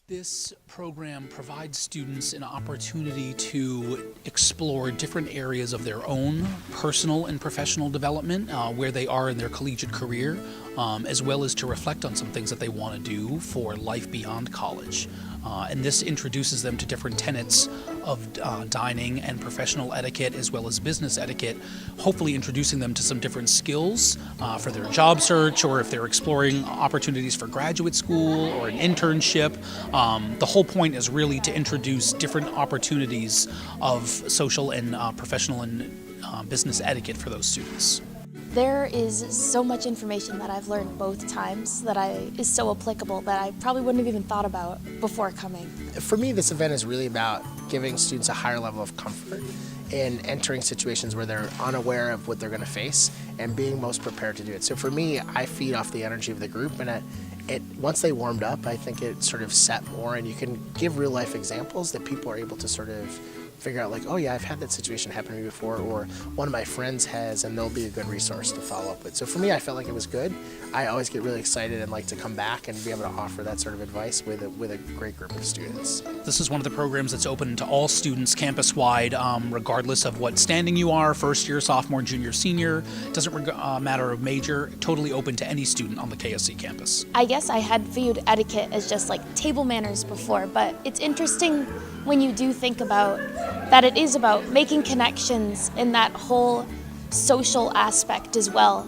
This program provides students an opportunity to explore different areas of their own personal and professional development, where they are in their collegiate career, as well as to reflect on some things that they want to do for life beyond college. And this introduces them to different tenets of dining and professional etiquette as well as business etiquette, hopefully introducing them to some different skills for their job search, or if they're exploring opportunities for graduate school or an internship. The whole point is really to introduce different opportunities of social and professional and business etiquette for those students. There is so much information that I've learned both times that is so applicable that I probably wouldn't have even thought about before coming. For me, this event is really about giving students a higher level of comfort in entering situations where they're unaware of what they're going to face and being most prepared to do it. So for me, I feed off the energy of the group, and once they warmed up, I think it sort of set more, and you can give real life examples that people are able to sort of figure out, like, oh yeah, I've had that situation happen to me before, or one of my friends has, and they'll be a good resource to follow up with. So for me, I felt like it was good. I always get really excited and like to come back and be able to offer that sort of advice with a great group of students. This is one of the programs that's open to all students campus-wide, regardless of what standing you are, first year, sophomore, junior, senior. Doesn't matter of major, totally open to any student on the KSC campus. I guess I had viewed etiquette as just like table manners before, but it's interesting when you do think about that it is about making connections in that whole social aspect as well.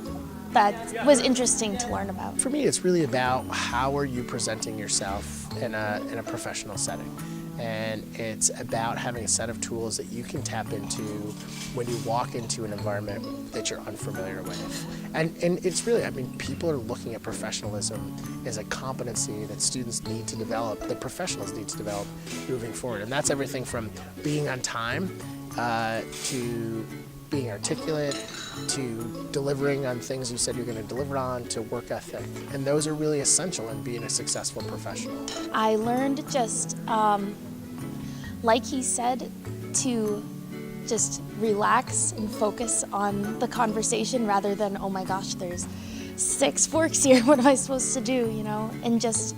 That was interesting to learn about. For me, it's really about how are you presenting yourself in a professional setting. And it's about having a set of tools that you can tap into when you walk into an environment that you're unfamiliar with. And it's really, I mean, people are looking at professionalism as a competency that students need to develop, that professionals need to develop moving forward. And that's everything from being on time to being articulate, to delivering on things you said you're going to deliver on, to work ethic. And those are really essential in being a successful professional. I learned just, like he said, to just relax and focus on the conversation rather than, oh my gosh, there's 6 forks here, what am I supposed to do, you know? And just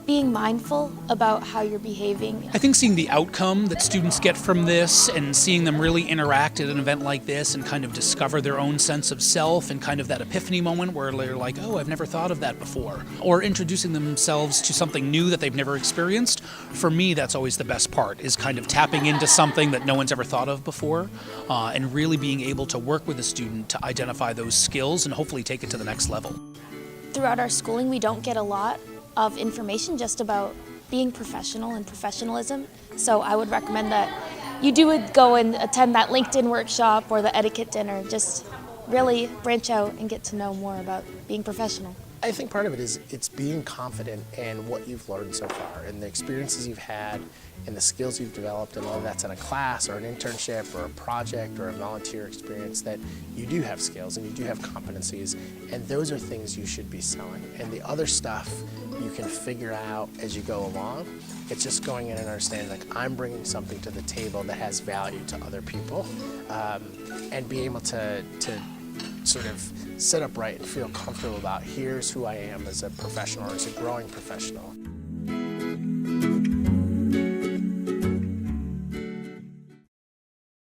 being mindful about how you're behaving. I think seeing the outcome that students get from this and seeing them really interact at an event like this and kind of discover their own sense of self and kind of that epiphany moment where they're like, oh, I've never thought of that before. Or introducing themselves to something new that they've never experienced. For me, that's always the best part, is kind of tapping into something that no one's ever thought of before, and really being able to work with a student to identify those skills and hopefully take it to the next level. Throughout our schooling, we don't get a lot of information just about being professional and professionalism. So I would recommend that you do go and attend that LinkedIn workshop or the etiquette dinner. Just really branch out and get to know more about being professional. I think part of it is it's being confident in what you've learned so far and the experiences you've had and the skills you've developed, and whether that's in a class or an internship or a project or a volunteer experience, that you do have skills and you do have competencies, and those are things you should be selling. And the other stuff you can figure out as you go along. It's just going in and understanding, like, I'm bringing something to the table that has value to other people, and be able to sort of sit upright and feel comfortable about, here's who I am as a professional or as a growing professional.